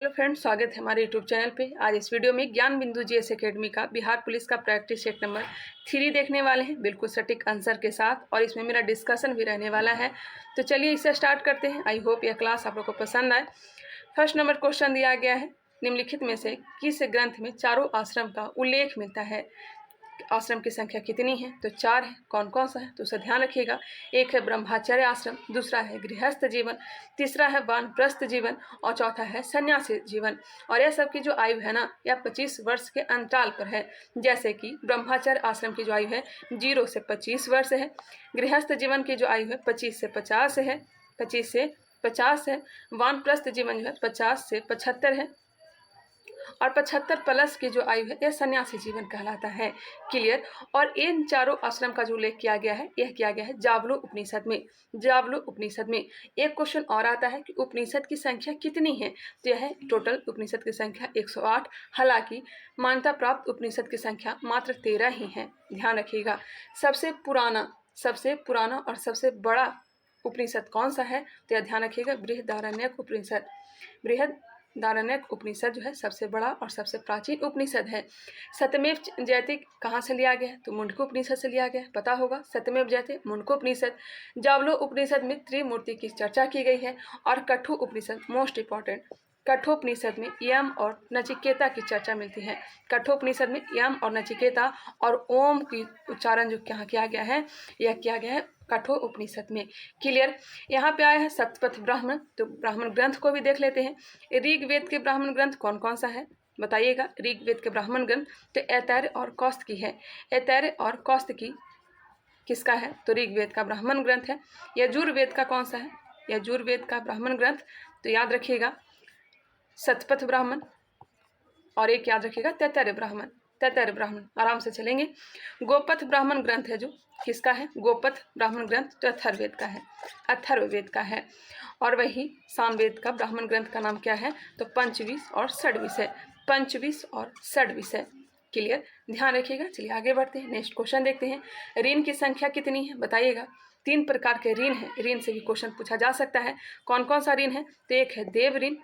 Hello friends, स्वागत है हमारे यूट्यूब चैनल पे। आज इस वीडियो में ज्ञान बिंदु जीएस एकेडमी का बिहार पुलिस का प्रैक्टिस सेट नंबर 3 देखने वाले हैं, बिल्कुल सटीक आंसर के साथ, और इसमें मेरा डिस्कशन भी रहने वाला है। तो चलिए इसे स्टार्ट करते हैं। आई होप यह क्लास आप लोग को पसंद आए। फर्स्ट नंबर क्वेश्चन दिया गया है, निम्नलिखित में से किस ग्रंथ में चारों आश्रम का उल्लेख मिलता है? आश्रम की संख्या कितनी है? तो 4 है। कौन कौन सा है तो उसे ध्यान रखिएगा। एक है ब्रह्मचर्य आश्रम, दूसरा है गृहस्थ जीवन, तीसरा है वानप्रस्थ जीवन और चौथा है सन्यासी जीवन। और यह सब की जो आयु है ना, यह 25 वर्ष के अंतराल पर है। जैसे कि ब्रह्मचर्य आश्रम की जो आयु है 0 से 25 वर्ष है, गृहस्थ जीवन की जो आयु है 25 से 50 है, 25 से 50 है, वानप्रस्थ जीवन जो है 50 से 75 है, और 75 प्लस की जो आयु है यह सन्यासी जीवन कहलाता है। क्लियर। और इन चारों आश्रम का जो उल्लेख किया गया है यह किया गया है जावलो उपनिषद में। जावलो उपनिषद में एक क्वेश्चन और आता है कि उपनिषद की संख्या कितनी है? तो यह है टोटल उपनिषद की संख्या 108। हालांकि मान्यता प्राप्त उपनिषद की संख्या मात्र 13 ही है। ध्यान रखिएगा। सबसे पुराना और सबसे बड़ा उपनिषद कौन सा है? तो यह ध्यान रखिएगा, बृहदारण्यक उपनिषद। बृहदारण्यक उपनिषद जो है सबसे बड़ा और सबसे प्राचीन उपनिषद है। सत्यमेव जयते कहाँ से लिया गया है? तो मुंडको उपनिषद से लिया गया है, पता होगा। सत्यमेव जयते मुंडको उपनिषद। जावलो उपनिषद में त्रिमूर्ति की चर्चा की गई है। और कठु उपनिषद मोस्ट इंपॉर्टेंट, कठोपनिषद में यम और नचिकेता की चर्चा मिलती है। कठोपनिषद में यम और नचिकेता और ओम की उच्चारण जो क्या किया गया है, यह किया गया है कठो उपनिषद में। क्लियर। यहाँ पे आया है सप्तपथ ब्राह्मण, तो ब्राह्मण ग्रंथ को भी देख लेते हैं। ऋग्वेद के ब्राह्मण ग्रंथ कौन कौन सा है बताइएगा? ऋग्वेद के ब्राह्मण ग्रंथ तो ऐतरेय और कौस्तुकी है। ऐतरेय और कौस्तुकी किसका है? तो ऋग्वेद का ब्राह्मण ग्रंथ है। यजुर्वेद का कौन सा है? यजुर्वेद का ब्राह्मण ग्रंथ तो याद रखिएगा सतपथ ब्राह्मण, और एक याद रखिएगा तैतरेय ब्राह्मण। तैतरेय ब्राह्मण आराम से चलेंगे। गोपथ ब्राह्मण ग्रंथ है जो किसका है? गोपथ ब्राह्मण ग्रंथ तो अथर्ववेद का है। अथर्ववेद का है। और वही सामवेद का ब्राह्मण ग्रंथ का नाम क्या है? तो पंचविश और षड्विश है। पंचविश और षड्विश है। क्लियर। ध्यान रखिएगा। चलिए आगे बढ़ते हैं, नेक्स्ट क्वेश्चन देखते हैं। ऋण की संख्या कितनी है बताइएगा? 3 प्रकार के ऋण है। ऋण से भी क्वेश्चन पूछा जा सकता है। कौन कौन सा ऋण है? तो एक है देव ऋण,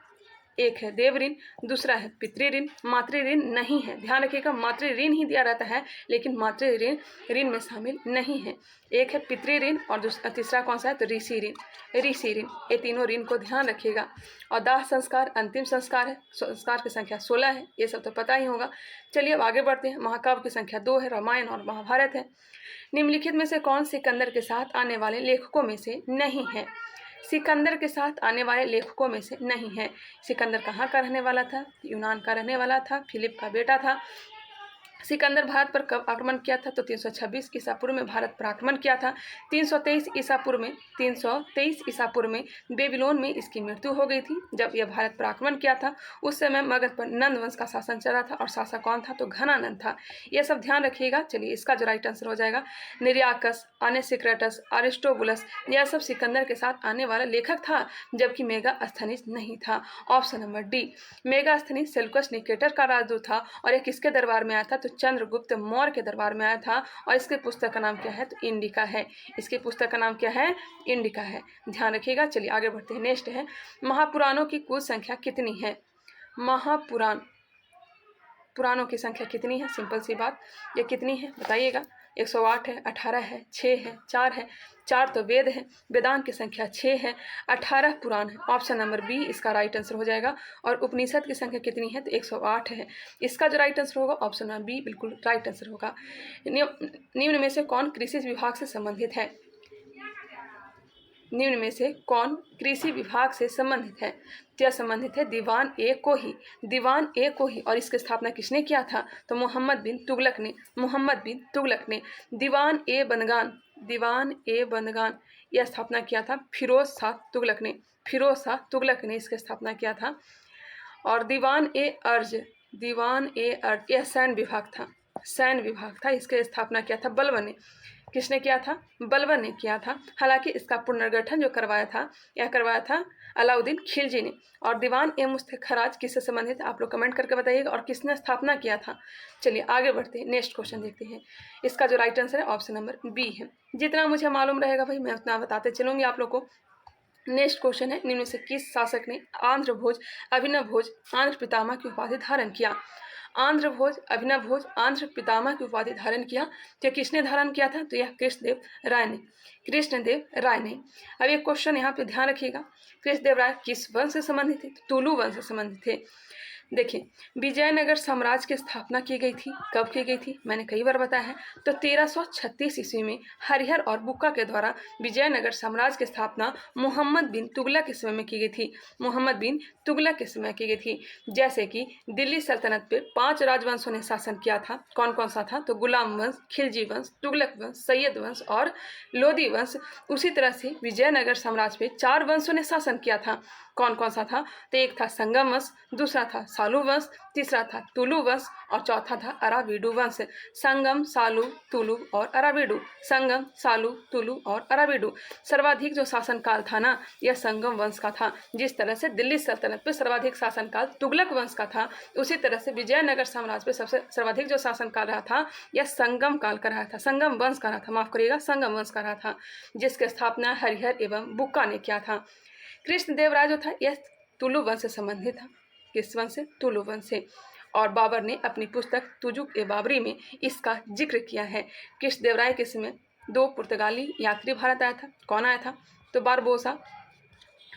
एक है देव ऋण, दूसरा है पितृ ऋण। मातृ ऋण नहीं है। ध्यान रखिएगा, मातृ ऋण ही दिया रहता है लेकिन मातृ ऋण में शामिल नहीं है। एक है पितृ ऋण और तीसरा कौन सा है? तो ऋषि ऋण। ऋषि ऋण, ये तीनों ऋण को ध्यान रखिएगा। और दाह संस्कार अंतिम संस्कार है। संस्कार की संख्या 16 है, ये सब तो पता ही होगा। चलिए अब आगे बढ़ते हैं। महाकाव्य की संख्या 2 है, रामायण और महाभारत है। निम्नलिखित में से कौन सिकंदर के साथ आने वाले लेखकों में से नहीं है? सिकंदर के साथ आने वाले लेखकों में से नहीं है। सिकंदर कहाँ का रहने वाला था? यूनान का रहने वाला था, फिलिप का बेटा था। सिकंदर भारत पर कब आक्रमण किया था? तो 326 ईसा पूर्व में भारत पर आक्रमण किया था। 323 ईसा पूर्व में बेबीलोन में इसकी मृत्यु हो गई थी। जब यह भारत पर आक्रमण किया था उस समय मगध पर नंद वंश का शासन चला था, और शासक कौन था? तो घनानंद था। यह सब ध्यान रखिएगा। चलिए इसका जो राइट आंसर हो जाएगा निर्याकस, अनेसिक्रेटस, अरिस्टोबुलस, यह सब सिकंदर के साथ आने वाला लेखक था, जबकि मेगास्थनीज नहीं था। Option number D. Megasthenes Seleucus Nicator का राजदूत था, और यह किसके दरबार में आया था? तो चंद्रगुप्त मौर्य के दरबार में आया था। और इसके पुस्तक का नाम क्या है? तो इंडिका है। इसके पुस्तक का नाम क्या है? इंडिका है। ध्यान रखिएगा। चलिए आगे बढ़ते हैं। नेक्स्ट है महापुराणों की कुल संख्या कितनी है? पुराणों की संख्या कितनी है? सिंपल सी बात, ये कितनी है बताइएगा? 108 है, 18 है, 6 है, 4 है। 4 तो वेद है, वेदांत की संख्या 6 है, 18 पुराण है। ऑप्शन नंबर बी इसका राइट आंसर हो जाएगा। और उपनिषद की संख्या कितनी है? तो 108 है। इसका जो राइट आंसर होगा ऑप्शन नंबर बी बिल्कुल राइट आंसर होगा। निम्न में से कौन कृषि विभाग से संबंधित है? निम्न में से कौन कृषि विभाग से संबंधित है? क्या संबंधित है? दीवान ए को ही। दीवान ए को ही। और इसकी स्थापना किसने किया था? तो मोहम्मद बिन तुगलक ने। दीवान ए बंदगान यह स्थापना किया था फिरोज शाह तुगलक ने इसकी स्थापना किया था। और दीवान ए अर्ज यह सैन्य विभाग था। इसकी स्थापना किया था बलबन ने। किसने किया था? बलबन ने किया था। हालांकि इसका पुनर्गठन जो करवाया था अलाउद्दीन खिलजी ने। और दीवान ए मुस्तखराज किससे संबंधित है? आप लोग कमेंट करके बताइएगा। और किसने स्थापना किया था? चलिए आगे बढ़ते हैं, नेक्स्ट क्वेश्चन देखते हैं। इसका जो राइट आंसर है ऑप्शन नंबर बी है। जितना मुझे मालूम रहेगा भाई मैं उतना बताते चलूँगी आप लोग को। नेक्स्ट क्वेश्चन है, निम्न में से किस शासक ने आंध्र भोज अभिनव भोज आंध्र पितामह की उपाधि धारण किया? आंध्र भोज अभिनव भोज आंध्र पितामह की उपाधि धारण किया, तो किसने धारण किया था? तो यह कृष्णदेव राय ने, कृष्णदेव राय ने। अब एक क्वेश्चन यहाँ पे ध्यान रखिएगा, कृष्णदेव राय किस वंश से संबंधित थे? तुलु वंश से संबंधित थे। देखिए, विजयनगर साम्राज्य की स्थापना की गई थी, कब की गई थी? मैंने कई बार बताया है। तो 1336 ईस्वी में हरिहर और बुक्का के द्वारा विजयनगर साम्राज्य की स्थापना मोहम्मद बिन तुगलक के समय में की गई थी, मोहम्मद बिन तुगलक के समय की गई थी। जैसे कि दिल्ली सल्तनत पे 5 राजवंशों ने शासन किया था। कौन कौन सा था? तो गुलाम वंश, खिलजी वंश, तुगलक वंश, सैयद वंश और लोदी वंश। उसी तरह से विजयनगर साम्राज्य पे 4 वंशों ने शासन किया था। कौन कौन सा था? तो एक था संगम वंश, दूसरा था सालू वंश, तीसरा था तुलु वंश और चौथा था अराविडु वंश। संगम, सालू, तुलु और अराविडु, संगम, सालू, तुलु और अराविडु। सर्वाधिक जो शासनकाल था ना, यह संगम वंश का था। जिस तरह से दिल्ली सल्तनत पे सर्वाधिक शासनकाल तुगलक वंश का था, उसी तरह से विजयनगर साम्राज्य पे सबसे सर्वाधिक जो शासनकाल रहा था, यह संगम काल का रहा था, संगम वंश का रहा था, माफ करिएगा, संगम वंश का रहा था, जिसकी स्थापना हरिहर एवं बुक्का ने किया था। कृष्णदेव राय जो था, यह तुलु वंश से संबंधित था। किस वंश से? तुलु वंश से। और बाबर ने अपनी पुस्तक तुजुक ए बाबरी में इसका जिक्र किया है। कृष्णदेव राय के समय 2 पुर्तगाली यात्री भारत आया था। कौन आया था? तो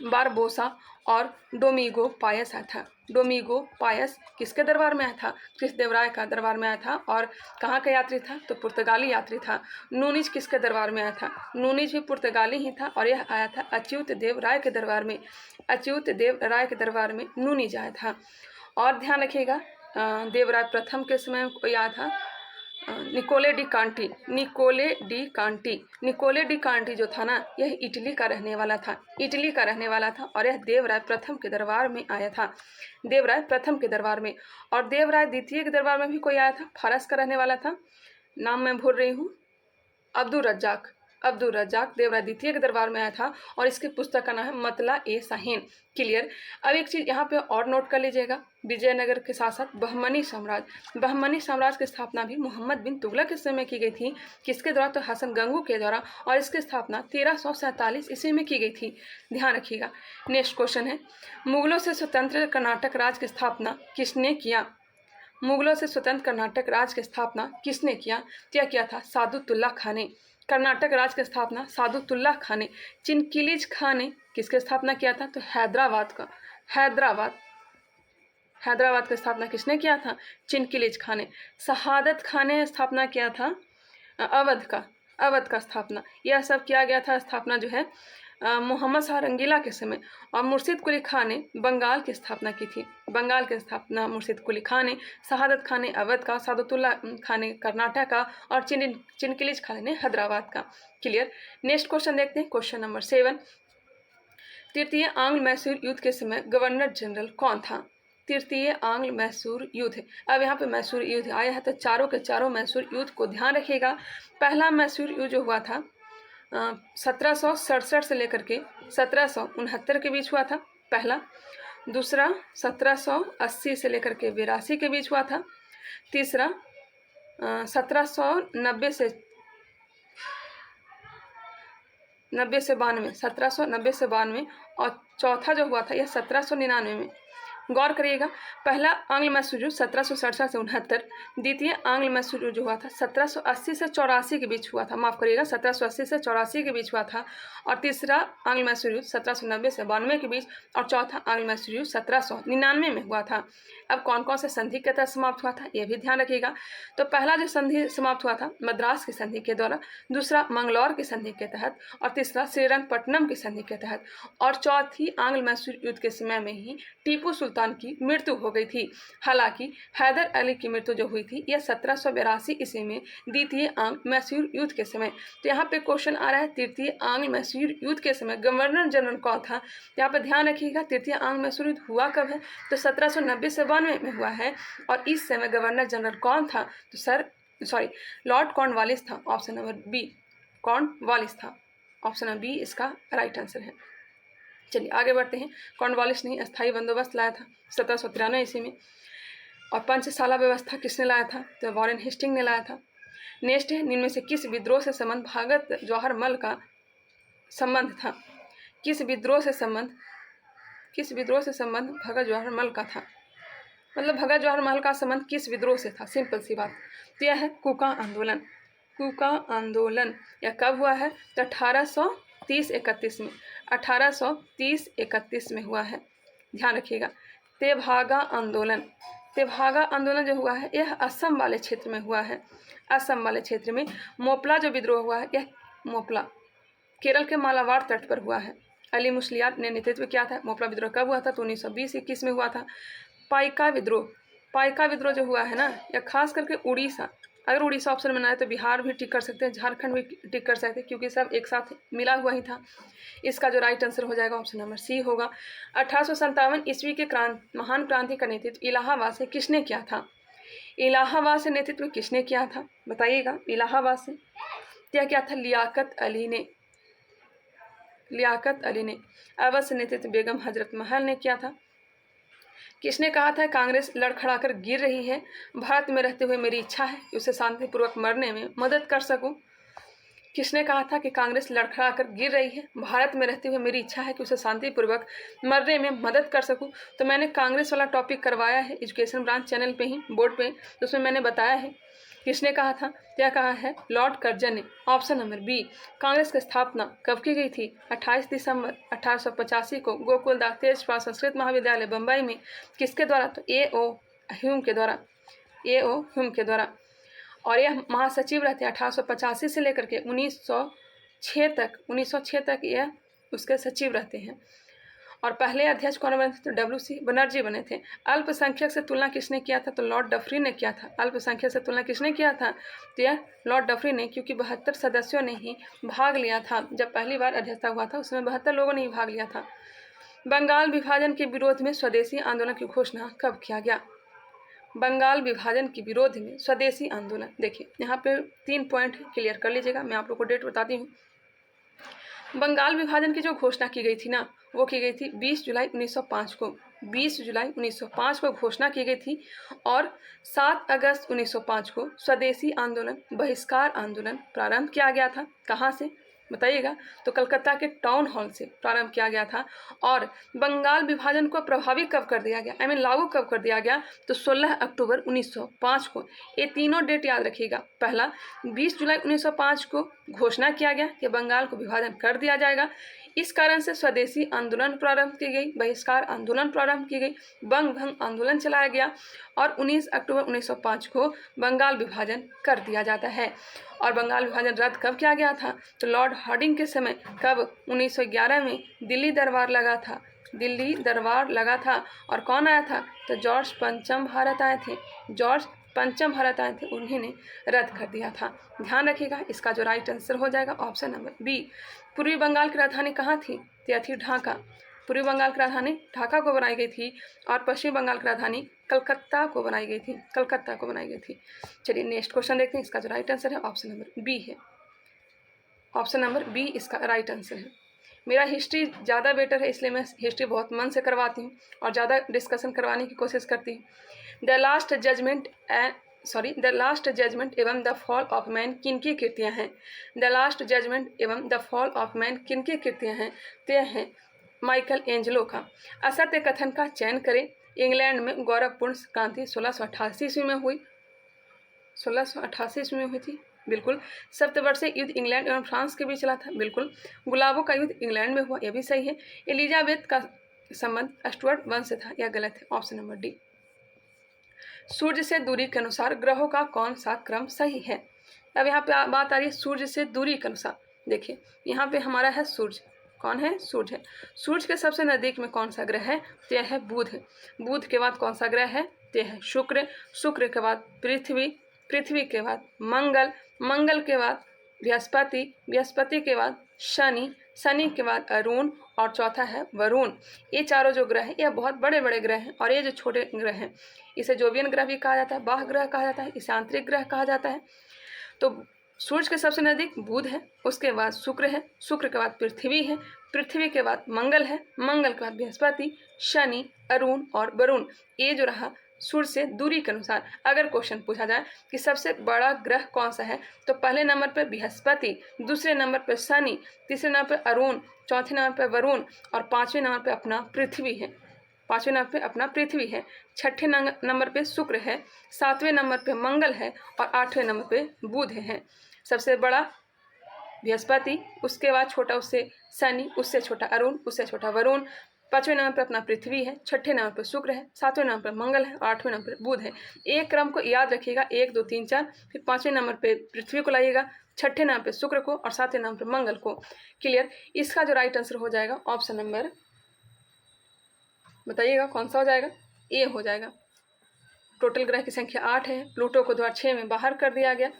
बारबोसा और डोमिगो पायस आया था। डोमिगो पायस किसके दरबार में आया था? कृष्णदेव राय का दरबार में आया था। और कहाँ का यात्री था? तो पुर्तगाली यात्री था। नूनिज किसके दरबार में आया था? नूनिज भी पुर्तगाली ही था और यह आया था अच्युत देव राय के दरबार में। अच्युत देव राय के दरबार में नूनिज आया था। और ध्यान रखिएगा, देवराय प्रथम के समय कोई आया था, Nicolo de Conti. Nicolo de Conti जो था ना, यह इटली का रहने वाला था, इटली का रहने वाला था। और यह देवराय प्रथम के दरबार में आया था, देवराय प्रथम के दरबार में। और देवराय द्वितीय के दरबार में भी कोई आया था, फारस का रहने वाला था, नाम मैं भूल रही हूँ, अब्दुल रज्जाक देवराय द्वितीय के दरबार में आया था। और इसकी पुस्तक का नाम है मतला ए शाहीन। क्लियर। अब एक चीज़ यहाँ पे और नोट कर लीजिएगा, विजयनगर के साथ साथ बहमनी साम्राज्य की स्थापना भी मोहम्मद बिन तुगलक के समय की गई थी। किसके द्वारा? तो हसन गंगू के द्वारा। और इसकी स्थापना 1347 ईस्वी में की गई थी। ध्यान रखिएगा। नेक्स्ट क्वेश्चन है, मुगलों से स्वतंत्र कर्नाटक राज्य की स्थापना किसने किया? मुगलों से स्वतंत्र कर्नाटक राज्य की स्थापना किसने किया? क्या किया था? सादुतुल्ला खान ने। कर्नाटक राज्य की स्थापना सादुतुल्ला खान ने। चिनकिलीज खान ने किसकी स्थापना किया था? तो हैदराबाद की स्थापना किसने किया था? चिनकिलीज खान ने। शहादत खान ने स्थापना किया था अवध का स्थापना। यह सब किया गया था स्थापना जो है मोहम्मद शाह रंगीला के समय। और मुर्शिद कुली खान ने बंगाल की स्थापना की थी, बंगाल की स्थापना मुर्शिद कुली खान ने। शहादत खान ने अवध का, सादुतुल्ला खान ने कर्नाटक का और चिनकिलीज खान ने हैदराबाद का। क्लियर। नेक्स्ट क्वेश्चन देखते हैं, क्वेश्चन नंबर 7। तृतीय आंग्ल मैसूर युद्ध के समय गवर्नर जनरल कौन था? तृतीय आंग्ल मैसूर युद्ध। अब यहाँ पे मैसूर युद्ध आया है, तो चारों के चारों मैसूर युद्ध को ध्यान रखिएगा। पहला मैसूर युद्ध जो हुआ था 1767 से लेकर के 1769 के बीच हुआ था पहला। दूसरा 1780 से लेकर के 82 के बीच हुआ था। तीसरा 1790 से 92 और चौथा जो हुआ था यह 1799 में। गौर करिएगा, पहला आंग्ल मैसूर युद्ध 1767 से 69, द्वितीय आंग्ल मैसूर युद्ध जो हुआ था 1780 से 84 के बीच हुआ था, माफ करिएगा 1780 से 84 के बीच हुआ था। और तीसरा आंग्ल मैसूर युद्ध 1790 से 92 के बीच और चौथा आंग्ल मैसूर युद्ध 1799 में हुआ था। अब कौन कौन से संधि के तहत समाप्त हुआ था यह भी ध्यान रखिएगा। तो पहला जो संधि समाप्त हुआ था मद्रास की संधि के द्वारा, दूसरा मंगलौर की संधि के तहत और तीसरा श्रीरंगपट्टनम की संधि के तहत। और चौथी आंग्ल मैसूर युद्ध के समय में ही टीपू सुल्तान की मृत्यु हो गई थी। हालांकि हैदर अली की मृत्यु जो हुई थी यह 1782 ईस्वी में द्वितीय आंग्ल मैसूर युद्ध के समय। तो यहाँ पे क्वेश्चन आ रहा है तृतीय आंग्ल मैसूर युद्ध के समय गवर्नर जनरल कौन था? यहाँ पे ध्यान रखिएगा तृतीय आंग्ल मैसूर युद्ध हुआ कब है? तो 1790 से 92 में हुआ है। और इस समय गवर्नर जनरल कौन था? तो लॉर्ड कॉर्नवालिस था। ऑप्शन नंबर बी कॉर्नवालिस था। ऑप्शन नंबर बी इसका राइट आंसर है। चलिए आगे बढ़ते हैं। कॉर्नवालिस ने अस्थायी बंदोबस्त लाया था 1793 ईस्वी में। और पंचशाला व्यवस्था किसने लाया था? तो वॉरेन हेस्टिंग ने लाया था। नेक्स्ट है, निम्न में से किस विद्रोह से संबंध भगत जवाहर मल का संबंध था? किस विद्रोह से संबंध भगत जवाहरलाल का था? मतलब भगत जवाहरलाल का संबंध किस विद्रोह से था? सिंपल सी बात। तो यह है कूका आंदोलन। कूका आंदोलन यह कब हुआ है? तो 1830-31 में, 1830-31 में हुआ है, ध्यान रखिएगा। तेभागा आंदोलन जो हुआ है यह असम वाले क्षेत्र में हुआ है। असम वाले क्षेत्र में मोपला जो विद्रोह हुआ है, यह मोपला केरल के मालाबार तट पर हुआ है। अली मुस्लियार ने नेतृत्व किया था। मोपला विद्रोह कब हुआ था? तो 1920-21 में हुआ था। पाइका विद्रोह जो हुआ है ना, यह खास करके उड़ीसा, अगर उड़ीसा ऑप्शन में ना आए तो बिहार भी टिक कर सकते हैं, झारखंड भी टिक कर सकते हैं, क्योंकि सब एक साथ मिला हुआ ही था। इसका जो राइट आंसर हो जाएगा ऑप्शन नंबर सी होगा। 1857 ईस्वी के महान क्रांति का नेतृत्व इलाहाबाद से किसने किया था? इलाहाबाद से नेतृत्व किसने किया था बताइएगा? इलाहाबाद से क्या किया था? लियाकत अली ने। अवध से नेतृत्व बेगम हजरत महल ने किया था। किसने कहा था कांग्रेस लड़खड़ा कर गिर रही है, भारत में रहते हुए मेरी इच्छा है कि उसे शांतिपूर्वक मरने में मदद कर सकूं? किसने कहा था कि कांग्रेस लड़खड़ा कर गिर रही है, भारत में रहते हुए मेरी इच्छा है कि उसे शांतिपूर्वक मरने में मदद कर सकूं? तो मैंने कांग्रेस वाला टॉपिक करवाया है एजुकेशन ब्रांच चैनल पे ही, बोर्ड पे, तो उसमें मैंने बताया है किसने कहा था। क्या कहा है? लॉर्ड कर्जन ने। Option number B. कांग्रेस की स्थापना कब की गई थी? 28 दिसंबर 1885 को गोकुलदास तेजपाल संस्कृत महाविद्यालय बम्बई में। किसके द्वारा? तो ए.ओ. ह्यूम के द्वारा। और यह महासचिव रहते 1885 से लेकर के 1906 तक यह उसके सचिव रहते हैं। और पहले अध्यक्ष कौन बने थे? तो W.C. बनर्जी बने थे। अल्पसंख्यक से तुलना किसने किया था? तो लॉर्ड डफरी ने किया था। अल्पसंख्यक से तुलना किसने किया था? तो यह लॉर्ड डफरी ने, क्योंकि 72 सदस्यों ने ही भाग लिया था। जब पहली बार अध्यक्षता हुआ था उसमें 72 लोगों ने ही भाग लिया था। बंगाल विभाजन के विरोध में स्वदेशी आंदोलन की घोषणा कब किया गया? बंगाल विभाजन के विरोध में स्वदेशी आंदोलन, देखिए यहाँ पे 3 पॉइंट क्लियर कर लीजिएगा। मैं आप लोग को डेट बताती हूँ। बंगाल विभाजन की जो घोषणा की गई थी ना, वो की गई थी 20 जुलाई 1905 को। 20 जुलाई 1905 को घोषणा की गई थी। और 7 अगस्त 1905 को स्वदेशी आंदोलन, बहिष्कार आंदोलन प्रारंभ किया गया था। कहाँ से बताइएगा? तो कलकत्ता के टाउन हॉल से प्रारंभ किया गया था। और बंगाल विभाजन को प्रभावी कब कर दिया गया, लागू कब कर दिया गया? तो 16 अक्टूबर 1905 को। ये तीनों डेट याद रखिएगा। पहला 20 जुलाई 1905 को घोषणा किया गया कि बंगाल को विभाजन कर दिया जाएगा। इस कारण से स्वदेशी आंदोलन प्रारंभ की गई, बहिष्कार आंदोलन प्रारंभ की गई, बंग भंग आंदोलन चलाया गया। और 19 अक्टूबर 1905 को बंगाल विभाजन कर दिया जाता है। और बंगाल विभाजन रद्द कब किया गया था? तो लॉर्ड हार्डिंग के समय। कब? 1911 में दिल्ली दरबार लगा था। और कौन आया था? तो जॉर्ज पंचम भारत आए थे। उन्हीं ने रद्द कर दिया था। ध्यान रखिएगा। इसका जो राइट आंसर हो जाएगा ऑप्शन नंबर बी। पूर्वी बंगाल की राजधानी कहाँ थी? तो थी ढाका। पूर्वी बंगाल की राजधानी ढाका को बनाई गई थी। और पश्चिमी बंगाल की राजधानी कलकत्ता को बनाई गई थी। चलिए नेक्स्ट क्वेश्चन देखते हैं। इसका जो राइट आंसर है ऑप्शन नंबर बी है। ऑप्शन नंबर बी इसका राइट आंसर है। मेरा हिस्ट्री ज़्यादा बेटर है, इसलिए मैं हिस्ट्री बहुत मन से करवाती हूँ और ज़्यादा डिस्कशन करवाने की कोशिश करती हूँ। द लास्ट जजमेंट एवं द फॉल ऑफ मैन किनकी कृतियाँ हैं? द लास्ट जजमेंट एवं द फॉल ऑफ मैन किनकी कृतियाँ हैं? तो यह हैं माइकल एंजेलो का। असत्य कथन का चयन करें। इंग्लैंड में गौरवपूर्ण क्रांति 1688 ईस्वी में हुई। 1688 ईस्वी में हुई थी, बिल्कुल। सप्तवर्षीय युद्ध इंग्लैंड एवं फ्रांस के बीच चला था, बिल्कुल। गुलाबों का युद्ध इंग्लैंड में हुआ, यह भी सही है। एलिजाबेथ का संबंध स्टुअर्ट वंश से था, यह गलत है। Option number D. सूर्य से दूरी के अनुसार ग्रहों का कौन सा क्रम सही है? अब यहाँ पे बात आ रही है सूर्य से दूरी के अनुसार। देखिए यहाँ पे हमारा है सूर्य। कौन है? सूर्य है। सूर्य के सबसे नज़दीक में कौन सा ग्रह है? तो यह है बुध है। बुध के बाद कौन सा ग्रह है? तो यह है शुक्र। शुक्र के बाद पृथ्वी। पृथ्वी के बाद मंगल। मंगल के बाद बृहस्पति। बृहस्पति के बाद शनि। शनि के बाद अरुण। और चौथा है वरुण। ये चारों जो ग्रह हैं, यह बहुत बड़े बड़े ग्रह हैं। और ये जो छोटे ग्रह हैं, इसे जोवियन ग्रह भी कहा जाता है, बाह्य ग्रह कहा जाता है, इसे आंतरिक ग्रह कहा जाता है। तो सूर्य के सबसे नज़दीक बुध है, उसके बाद शुक्र है, शुक्र के बाद पृथ्वी है, पृथ्वी के बाद मंगल है, मंगल के बाद बृहस्पति, शनि, अरुण और वरुण। ये जो रहा सूर्य से दूरी के अनुसार अगर क्वेश्चन पूछा जाए कि सबसे बड़ा ग्रह कौन सा है, तो पहले नंबर पर बृहस्पति, दूसरे नंबर पर शनि, तीसरे नंबर पर अरुण, चौथे नंबर पर वरुण और पांचवें नंबर पर अपना पृथ्वी है। पांचवें नंबर पे अपना पृथ्वी है, छठे नंबर पे शुक्र है, सातवें नंबर पे मंगल है और आठवें नंबर पे बुध है। सबसे बड़ा बृहस्पति, उसके बाद छोटा उससे शनि, उससे छोटा अरुण, उससे छोटा वरुण, पांचवें नंबर पर अपना पृथ्वी है, छठे नंबर पर शुक्र है, सातवें नंबर पर मंगल है और आठवें नंबर पर बुध है। एक क्रम को याद रखिएगा, 1 2 3 4, फिर पांचवें नंबर पे पृथ्वी को लाइएगा, छठे नंबर पे शुक्र को और सातवें नंबर पर मंगल को। क्लियर। इसका जो राइट आंसर हो जाएगा ऑप्शन नंबर, बताइएगा कौन सा हो जाएगा, ए हो जाएगा। टोटल ग्रह की संख्या 8 है, प्लूटो को 2006 में बाहर कर दिया गया।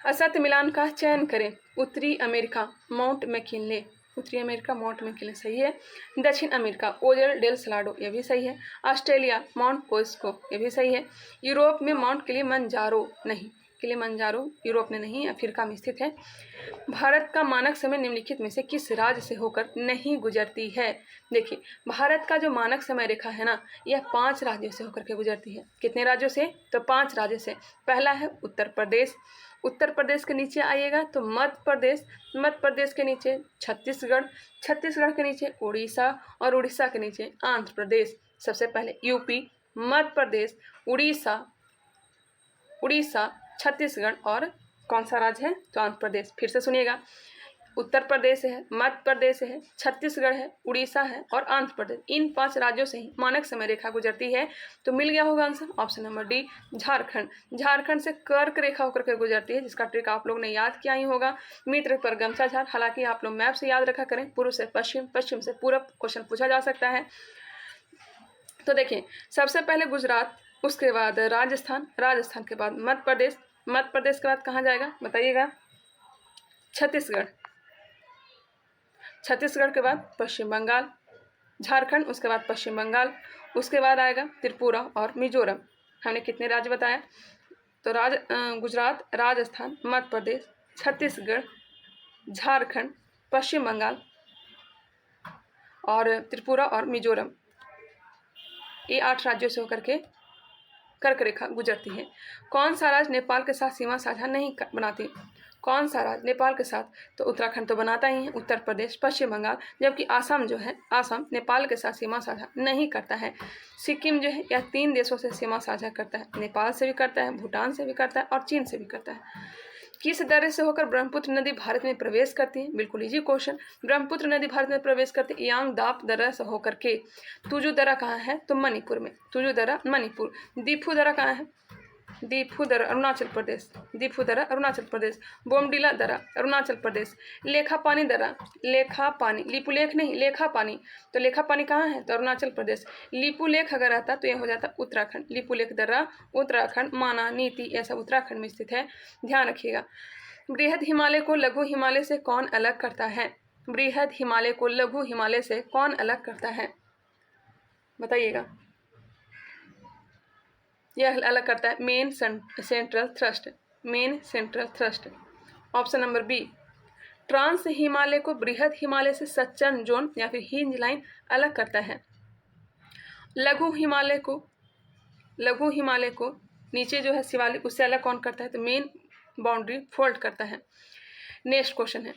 असत्य मिलान का चयन करें। उत्तरी अमेरिका माउंट मैकिनले, उत्तरी अमेरिका माउंट मैकिनले सही है। दक्षिण अमेरिका ओजर डेल सलाडो, ये भी सही है। ऑस्ट्रेलिया माउंट कोस्को, ये भी सही है। यूरोप में माउंट किलिमंजारो नहीं, किलिमंजारो यूरोप में नहीं, अफ्रीका में स्थित है। भारत का मानक समय निम्नलिखित में से किस राज्य से होकर नहीं गुजरती है। देखिए, भारत का जो मानक समय रेखा है ना, यह 5 राज्यों से होकर के गुजरती है। कितने राज्यों से, तो 5 राज्यों से। पहला है उत्तर प्रदेश, उत्तर प्रदेश के नीचे आइएगा तो मध्य प्रदेश, मध्य प्रदेश के नीचे छत्तीसगढ़, छत्तीसगढ़ के नीचे उड़ीसा और उड़ीसा के नीचे आंध्र प्रदेश। सबसे पहले यूपी, मध्य प्रदेश, उड़ीसा, उड़ीसा, छत्तीसगढ़ और कौन सा राज्य है, तो आंध्र प्रदेश। फिर से सुनिएगा, उत्तर प्रदेश है, मध्य प्रदेश है, छत्तीसगढ़ है, उड़ीसा है और आंध्र प्रदेश। इन 5 राज्यों से ही मानक समय रेखा गुजरती है। तो मिल गया होगा answer option number D, Jharkhand. Jharkhand से कर्क रेखा होकर के गुजरती है, जिसका ट्रिक आप लोग ने याद किया ही होगा, मित्र पर गमछा झार। हालांकि आप लोग मैप से याद रखा करें, पूर्व से पश्चिम, पश्चिम से पूर्व क्वेश्चन पूछा जा सकता है। तो देखिए, सबसे पहले गुजरात, उसके बाद राजस्थान, राजस्थान के बाद मध्य प्रदेश, मध्य प्रदेश के बाद कहाँ जाएगा, बताइएगा, छत्तीसगढ़, छत्तीसगढ़ के बाद पश्चिम बंगाल, झारखंड, उसके बाद पश्चिम बंगाल, उसके बाद आएगा त्रिपुरा और मिजोरम। हमने कितने राज्य बताया, तो गुजरात, राजस्थान, मध्य प्रदेश, छत्तीसगढ़, झारखंड, पश्चिम बंगाल और त्रिपुरा और मिजोरम। ये 8 राज्यों से होकर के कर्क रेखा गुजरती है। कौन सा राज्य नेपाल के साथ सीमा साझा नहीं बनाती, कौन सा राज्य नेपाल के साथ, तो उत्तराखंड तो बनाता ही है, उत्तर प्रदेश, पश्चिम बंगाल, जबकि आसाम जो है, आसाम नेपाल के साथ सीमा साझा नहीं करता है। सिक्किम जो है, यह 3 देशों से सीमा साझा करता है, नेपाल से भी करता है, भूटान से भी करता है और चीन से भी करता है। किस दर्रे से होकर ब्रह्मपुत्र नदी भारत में प्रवेश करती है, बिल्कुल इजी क्वेश्चन। ब्रह्मपुत्र नदी भारत में प्रवेश करती है यांग दाप दर्रा से होकर के। तुजू दर्रा कहाँ है, तो मणिपुर में, तुजू दर्रा मणिपुर। दीफू दर्रा कहाँ है, दीफू दर्रा अरुणाचल प्रदेश, दीफू दर्रा अरुणाचल प्रदेश। बोमडीला दर्रा अरुणाचल प्रदेश। लेखा पानी दर्रा, लेखा पानी, लिपुलेख नहीं, लेखा पानी, तो लेखा पानी कहाँ है, तो अरुणाचल प्रदेश। लिपुलेख अगर आता तो यह हो जाता उत्तराखंड। लिपुलेख दर्रा उत्तराखंड, माना, नीति, यह सब उत्तराखंड में स्थित है, ध्यान रखिएगा। बृहद हिमालय को लघु हिमालय से कौन अलग करता है, बृहद हिमालय को लघु हिमालय से कौन अलग करता है, बताइएगा। यह अलग करता है main central thrust, main central thrust. Option number B, trans Himalaya को बृहद हिमालय से सच्चन जोन या फिर हिंज लाइन अलग करता है। लघु हिमालय को, लघु हिमालय को नीचे जो है शिवालिक, उससे अलग कौन करता है, तो मेन बाउंड्री फोल्ड करता है। नेक्स्ट क्वेश्चन है,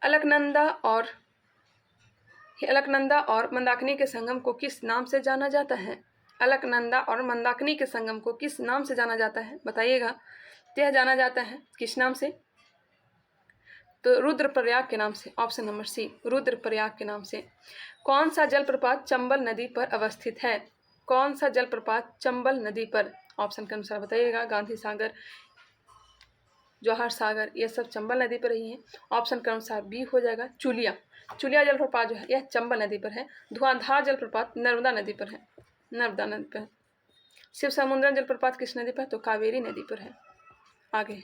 अलकनंदा और मंदाकिनी के संगम को किस नाम से जाना जाता है, अलकनंदा और मंदाकिनी के संगम को किस नाम से जाना जाता है, बताइएगा। यह जाना जाता है किस नाम से, तो रुद्रप्रयाग के नाम से। ऑप्शन नंबर सी, रुद्रप्रयाग के नाम से। कौन सा जलप्रपात चंबल नदी पर अवस्थित है, कौन सा जलप्रपात चंबल नदी पर, ऑप्शन के अनुसार बताइएगा। गांधी सागर, जवाहर सागर, ये सब चंबल नदी पर ही है। ऑप्शन के अनुसार बी हो जाएगा चुलिया, चुलिया जलप्रपात जो है यह चंबल नदी पर है। धुआंधार जलप्रपात नर्मदा नदी पर है, नर्मदा नदी पर। शिव समुद्रम जलप्रपात किस नदी पर, तो कावेरी नदी पर है। आगे,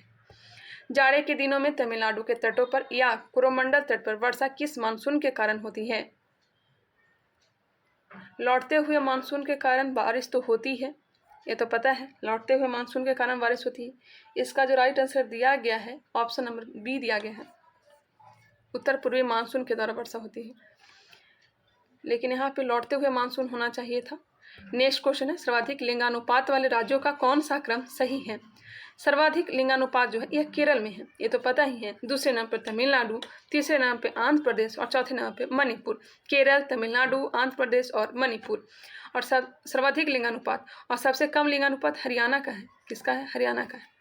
जाड़े के दिनों में तमिलनाडु के तटों पर या कोरोमंडल तट पर वर्षा किस मानसून के कारण होती है, लौटते हुए मानसून के कारण बारिश तो होती है, ये तो पता है, लौटते हुए मानसून के कारण बारिश होती है। इसका जो राइट आंसर दिया गया है ऑप्शन नंबर बी दिया गया है, उत्तर पूर्वी मानसून के द्वारा वर्षा होती है। लेकिन यहाँ पे लौटते हुए मानसून होना चाहिए था। नेक्स्ट क्वेश्चन है, सर्वाधिक लिंगानुपात वाले राज्यों का कौन सा क्रम सही है? सर्वाधिक लिंगानुपात जो है यह केरल में है, ये तो पता ही है। दूसरे नाम पर तमिलनाडु, तीसरे नाम पे आंध्र प्रदेश और चौथे नाम पे मणिपुर। केरल, तमिलनाडु, आंध्र प्रदेश और मणिपुर। और सर्वाधिक लिंगानुपात और सबसे कम लिंगानुपात हरियाणा का है। किसका है? हरियाणा का है।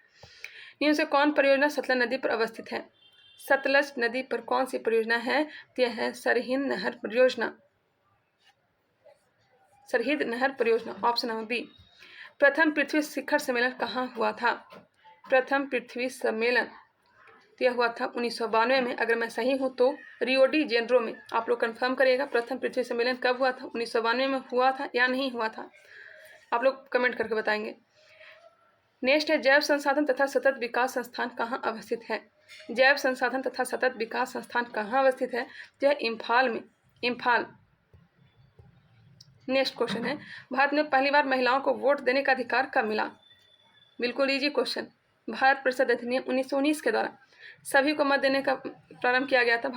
निम्न से कौन परियोजना सतलज नदी पर अवस्थित है? सतलज नदी पर कौन सी परियोजना है? यह है सरहिंद नहर परियोजना। सरहिंद नहर परियोजना, ऑप्शन नंबर बी। प्रथम पृथ्वी शिखर सम्मेलन कहाँ हुआ था? प्रथम पृथ्वी सम्मेलन यह हुआ था 1992 में। अगर मैं सही हूँ तो रियो डी जेनेरो में। आप लोग कंफर्म करिएगा प्रथम पृथ्वी सम्मेलन कब हुआ था, 1992 में हुआ था या नहीं हुआ था? आप लोग कमेंट करके बताएंगे। नेक्स्ट है, जैव संसाधन तथा सतत विकास संस्थान कहाँ अवस्थित है? जैव संसाधन तथा सतत विकास संस्थान कहाँ अवस्थित है? यह इम्फाल में, इम्फाल। नेक्स्ट क्वेश्चन है, भारत में पहली बार महिलाओं को वोट देने का अधिकार कब मिला? बिल्कुल इजी क्वेश्चन। भारत परिषद अधिनियम 1919 के द्वारा सभी को मत देने का प्रारंभ किया गया था।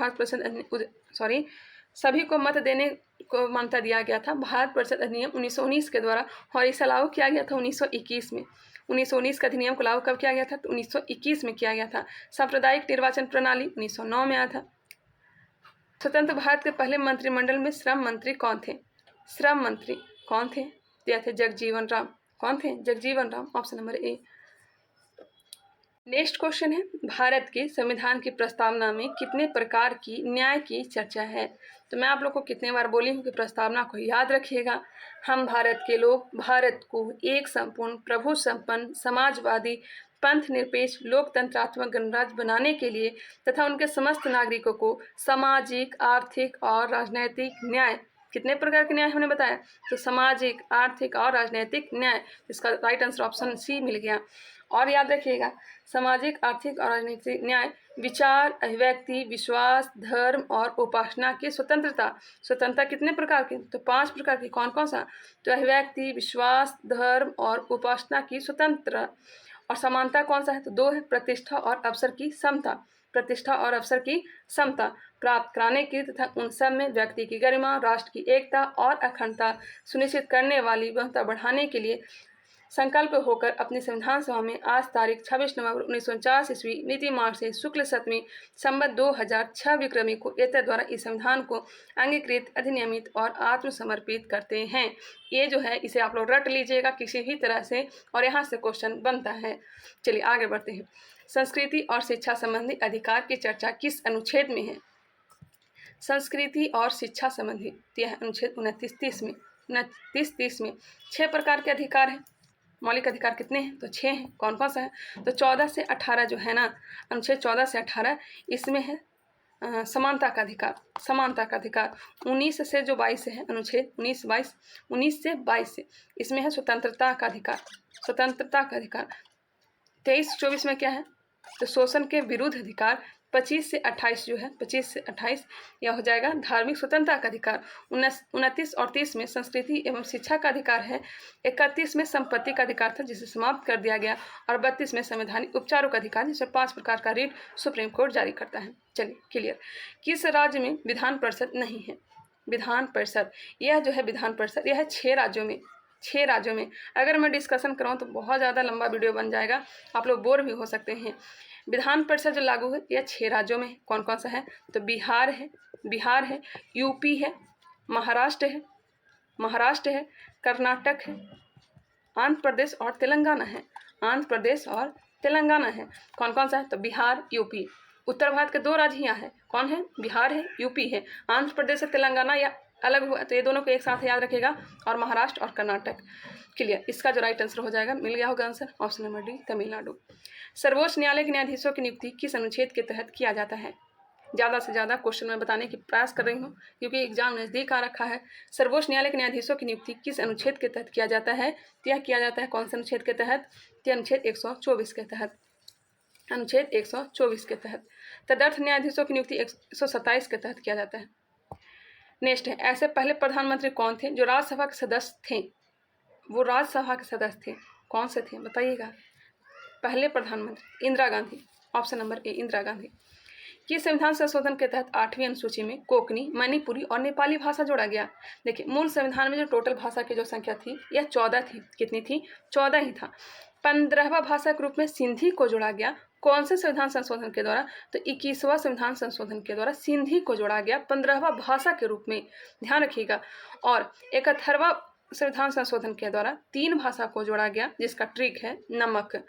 सभी को मत देने को मान्यता दिया गया था भारत परिषद अधिनियम 1919 के द्वारा, और इसे लागू किया गया था 1921 में। 1919 का अधिनियम को लागू कब किया गया था? तो 1921 में किया गया था। सांप्रदायिक निर्वाचन प्रणाली 1909 में आया था। स्वतंत्र भारत के पहले मंत्रिमंडल में श्रम मंत्री कौन थे? श्रम मंत्री कौन थे? यह थे जगजीवन राम। कौन थे? Jagjivan Ram, option number A. Next question है, भारत के संविधान की प्रस्तावना में कितने प्रकार की न्याय की चर्चा है? तो मैं आप लोग को कितने बार बोली हूँ कि प्रस्तावना को याद रखिएगा। हम भारत के लोग भारत को एक संपूर्ण प्रभु संपन्न समाजवादी पंथ निरपेक्ष लोकतंत्रात्मक गणराज्य बनाने के लिए तथा उनके समस्त नागरिकों को सामाजिक, आर्थिक और राजनैतिक न्याय, कितने प्रकार के न्याय हमने बताया? तो सामाजिक, आर्थिक और राजनैतिक न्याय। इसका राइट आंसर ऑप्शन सी मिल गया। और याद रखिएगा, सामाजिक, आर्थिक और राजनीतिक न्याय विचार, अभिव्यक्ति, विश्वास, धर्म और उपासना की स्वतंत्रता। स्वतंत्रता कितने प्रकार की? तो 5 प्रकार की। कौन कौन सा? तो अभिव्यक्ति, विश्वास, धर्म और उपासना की स्वतंत्रता। और समानता कौन सा है? तो 2 है, प्रतिष्ठा और अवसर की समता। प्रतिष्ठा और अवसर की समता प्राप्त कराने की तथा उन सब में व्यक्ति की गरिमा, राष्ट्र की एकता और अखंडता सुनिश्चित करने वाली व्यवस्था बढ़ाने के लिए संकल्प होकर अपनी संविधान सभा में आज तारीख 26 नवंबर 1949 ईस्वी नीति मार्च से शुक्ल सप्तमी संवत 2006 विक्रमी को एतद द्वारा इस संविधान को अंगीकृत, अधिनियमित और आत्मसमर्पित करते हैं। ये जो है इसे आप लोग रट लीजिएगा किसी भी तरह से, और यहाँ से क्वेश्चन बनता है। चलिए आगे बढ़ते हैं। संस्कृति और शिक्षा संबंधी अधिकार की चर्चा किस अनुच्छेद में है? संस्कृति और शिक्षा संबंधी यह अनुच्छेद 29-30 में 29-30 में 6 प्रकार के अधिकार हैं। मौलिक अधिकार कितने हैं? तो 6 हैं। कौन कौन सा है? तो 14 से 18 जो है ना, अनुच्छेद 14 से 18 इसमें है समानता का अधिकार। समानता का अधिकार 19 से जो 22 है, अनुच्छेद 19 से 22 से इसमें है स्वतंत्रता का अधिकार। स्वतंत्रता का अधिकार 23-24 में क्या है? तो शोषण के विरुद्ध अधिकार। 25 से 28 जो है, 25 से 28 यह हो जाएगा धार्मिक स्वतंत्रता का अधिकार। 29 और 30 में संस्कृति एवं शिक्षा का अधिकार है। 31 में संपत्ति का अधिकार था जिसे समाप्त कर दिया गया, और 32 में संवैधानिक उपचारों का अधिकार जिसे 5 प्रकार का रिट सुप्रीम कोर्ट जारी करता है। चलिए क्लियर। किस राज्य में विधान परिषद नहीं है? विधान परिषद यह जो है विधान परिषद यह है 6 राज्यों में। 6 राज्यों में अगर मैं डिस्कशन कराऊँ तो बहुत ज़्यादा लंबा वीडियो बन जाएगा, आप लोग बोर भी हो सकते हैं। विधान परिषद जो लागू है यह 6 राज्यों में। कौन कौन सा है? तो बिहार है, यूपी है, महाराष्ट्र है, कर्नाटक है, आंध्र प्रदेश और तेलंगाना है। आंध्र प्रदेश और तेलंगाना है। कौन कौन सा है? तो बिहार, यूपी। उत्तर भारत के 2 राज्य यहाँ है। कौन है? बिहार है, यूपी है। आंध्र प्रदेश से तेलंगाना या अलग हुआ तो ये दोनों को एक साथ याद रखेगा, और महाराष्ट्र और कर्नाटक। क्लियर। इसका जो राइट आंसर हो जाएगा, मिल गया होगा answer, option number D Tamil Nadu. सर्वोच्च न्यायालय के न्यायाधीशों की नियुक्ति किस अनुच्छेद के तहत किया जाता है? ज़्यादा से ज़्यादा क्वेश्चन में बताने की प्रयास कर रही हूँ क्योंकि एग्जाम नज़दीक आ रखा है। सर्वोच्च न्यायालय के न्यायाधीशों की नियुक्ति किस अनुच्छेद के तहत किया जाता है? यह किया जाता है कौन से अनुच्छेद के तहत? अनुच्छेद 124 के तहत। अनुच्छेद 124 के तहत। तदर्थ न्यायाधीशों की नियुक्ति 127 के तहत किया जाता है। नेक्स्ट है, ऐसे पहले प्रधानमंत्री कौन थे जो राज्यसभा के सदस्य थे? वो राज्यसभा के सदस्य थे, कौन से थे बताइएगा? पहले प्रधानमंत्री Indira Gandhi, option number A Indira Gandhi. कि संविधान संशोधन के तहत 8वीं अनुसूची में कोंकणी, मणिपुरी और नेपाली भाषा जोड़ा गया। देखिए, मूल संविधान में जो टोटल भाषा की जो संख्या थी यह 14 थी। कितनी थी? 14 ही था। 15वां भाषा के रूप में सिंधी को जोड़ा गया। कौन से संविधान संशोधन के द्वारा? तो 21वां संविधान संशोधन के द्वारा सिंधी को जोड़ा गया 15वां भाषा के रूप में, ध्यान रखिएगा। और 71वां संविधान संशोधन के द्वारा 3 भाषा को जोड़ा गया, जिसका ट्रिक है नमक,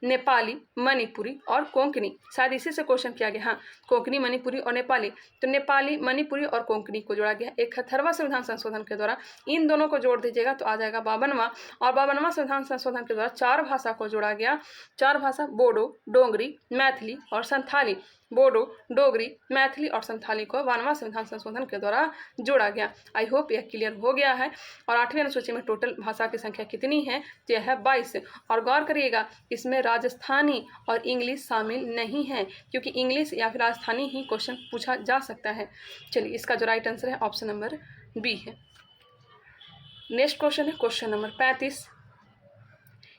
नेपाली, मणिपुरी और कोंकणी। शायद इसी से क्वेश्चन किया गया। हाँ, कोंकणी, मणिपुरी और नेपाली। तो नेपाली, मणिपुरी और कोंकणी को जोड़ा गया 71वां संविधान संशोधन के द्वारा। इन दोनों को जोड़ दीजिएगा तो आ जाएगा 52वां। और 52वां संविधान संशोधन के द्वारा 4 भाषा को जोड़ा गया। 4 भाषा बोडो, डोगरी, मैथिली और संथाली। बोडो, डोगरी, मैथिली और संथाली को 52वां संविधान संशोधन के द्वारा जोड़ा गया। आई होप यह क्लियर हो गया है। और 8वीं अनुसूची में टोटल भाषा की संख्या कितनी है? तो यह है 22। और गौर करिएगा, इसमें राजस्थानी और इंग्लिश शामिल नहीं है, क्योंकि इंग्लिश या फिर राजस्थानी ही क्वेश्चन पूछा जा सकता है। चलिए, इसका जो राइट आंसर है ऑप्शन नंबर बी है। नेक्स्ट क्वेश्चन है क्वेश्चन नंबर 35।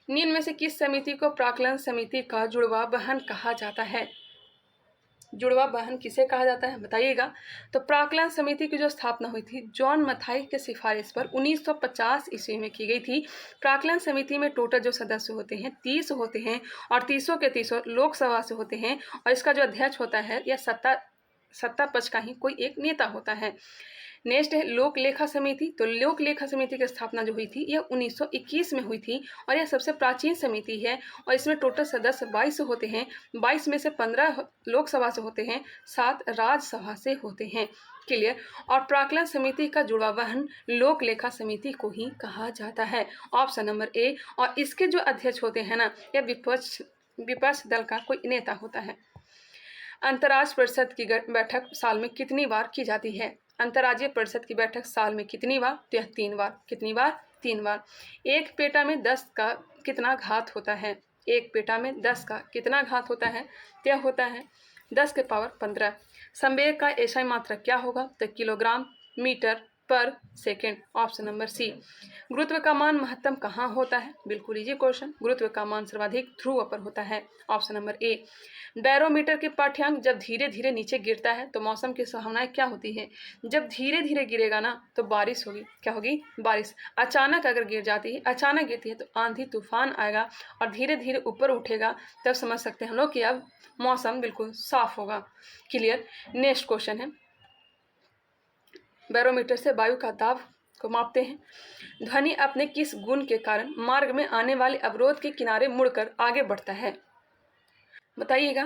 निम्न में से किस समिति को प्राक्कलन समिति का जुड़वा बहन कहा जाता है? जुड़वा बहन किसे कहा जाता है बताइएगा। तो प्राक्कलन समिति की जो स्थापना हुई थी जॉन मथाई के सिफारिश पर 1950 ईस्वी में की गई थी। प्राक्कलन समिति में टोटल जो सदस्य होते हैं 30 होते हैं, और 30 के 30 लोकसभा से होते हैं। और इसका जो अध्यक्ष होता है यह सत्ता पक्ष का ही कोई एक नेता होता है। नेक्स्ट है लोक लेखा समिति। तो लोक लेखा समिति की स्थापना जो हुई थी यह 1921 में हुई थी, और यह सबसे प्राचीन समिति है। और इसमें टोटल सदस्य 22 होते हैं। 22 में से 15 लोकसभा से होते हैं, 7 राज्यसभा से होते हैं। क्लियर। और प्राक्कलन समिति का जुड़वा बहन लोक लेखा समिति को ही कहा जाता है। Option number A. और इसके जो अध्यक्ष होते हैं ना, यह विपक्ष दल का कोई नेता होता है। अंतर्राज्यीय परिषद की बैठक साल में कितनी बार की जाती है? अंतर्राज्यीय परिषद की बैठक साल में कितनी बार? तो यह 3 बार। कितनी बार? 3 बार। एक पेटा में 10 का कितना घात होता है? एक पेटा में 10 का कितना घात होता है? तो यह होता है 10 के पावर 15। संवेग का एसआई मात्रक क्या होगा? तो kilogram metre per second. Option number C. गुरुत्व का मान महत्तम कहाँ होता है? बिल्कुल इजी क्वेश्चन। गुरुत्व का मान सर्वाधिक ध्रुव पर होता है। Option number A. बैरोमीटर के पाठ्यांक जब धीरे धीरे नीचे गिरता है तो मौसम की संभावनाएं क्या होती है? जब धीरे धीरे गिरेगा ना तो बारिश होगी। क्या होगी? बारिश। अचानक अगर गिर जाती है, अचानक गिरती है तो आंधी तूफान आएगा, और धीरे धीरे ऊपर उठेगा तब समझ सकते हैं हम लोग कि अब मौसम बिल्कुल साफ होगा। क्लियर। नेक्स्ट क्वेश्चन है, बैरोमीटर से वायु का दाब को मापते हैं। ध्वनि अपने किस गुण के कारण मार्ग में आने वाले अवरोध के किनारे मुड़कर आगे बढ़ता है? बताइएगा।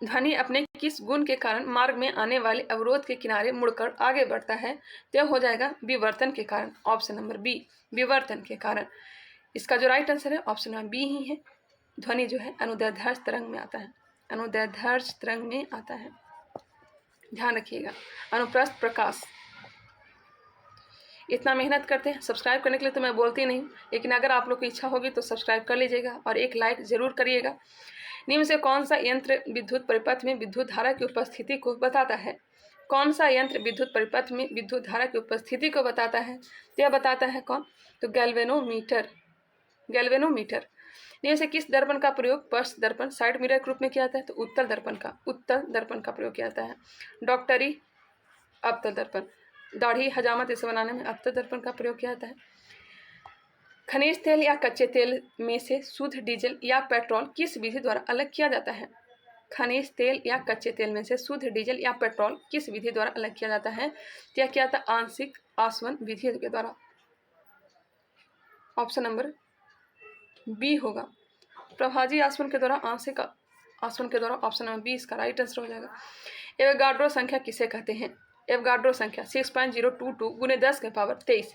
ध्वनि अपने किस गुण के कारण मार्ग में आने वाले अवरोध के किनारे मुड़कर आगे बढ़ता है? तो हो जाएगा विवर्तन के कारण। ऑप्शन नंबर बी, विवर्तन के कारण। इसका जो राइट आंसर है ऑप्शन नंबर बी ही है। ध्वनि जो है अनुदैर्ध्य तरंग में आता है, अनुदैर्ध्य तरंग में आता है। ध्यान रखिएगा। अनुप्रस्थ प्रकाश। इतना मेहनत करते हैं सब्सक्राइब करने के लिए तो मैं बोलती नहीं, लेकिन अगर आप लोग की इच्छा होगी तो सब्सक्राइब कर लीजिएगा और एक लाइक जरूर करिएगा। निम्न से कौन सा यंत्र विद्युत परिपथ में विद्युत धारा की उपस्थिति को बताता है? कौन सा यंत्र विद्युत परिपथ में विद्युत धारा की उपस्थिति को बताता है? यह बताता है कौन? तो गैल्वेनोमीटर। गैल्वेनोमीटर। निम्न से किस दर्पण का प्रयोग पश्च दर्पण साइड मिरर के रूप में किया जाता है? तो उत्तर दर्पण का प्रयोग किया जाता है। डॉक्टरी अवतल दर्पण, दाढ़ी हजामत इसे बनाने में अवतल दर्पण का प्रयोग किया जाता है। खनिज तेल या कच्चे तेल में से शुद्ध डीजल या पेट्रोल किस विधि द्वारा अलग किया जाता है? खनिज तेल या कच्चे तेल में से शुद्ध डीजल या पेट्रोल किस विधि द्वारा अलग किया जाता है? क्या किया जाता है? आंशिक आसवन विधि के द्वारा। ऑप्शन नंबर बी होगा। प्रभाजी आसवन के द्वारा, आंशिक आसवन के द्वारा। ऑप्शन नंबर बी इसका राइट आंसर हो जाएगा। एवोगाड्रो संख्या किसे कहते हैं? एवोगाड्रो संख्या 6.022 गुने 10 के पावर 23।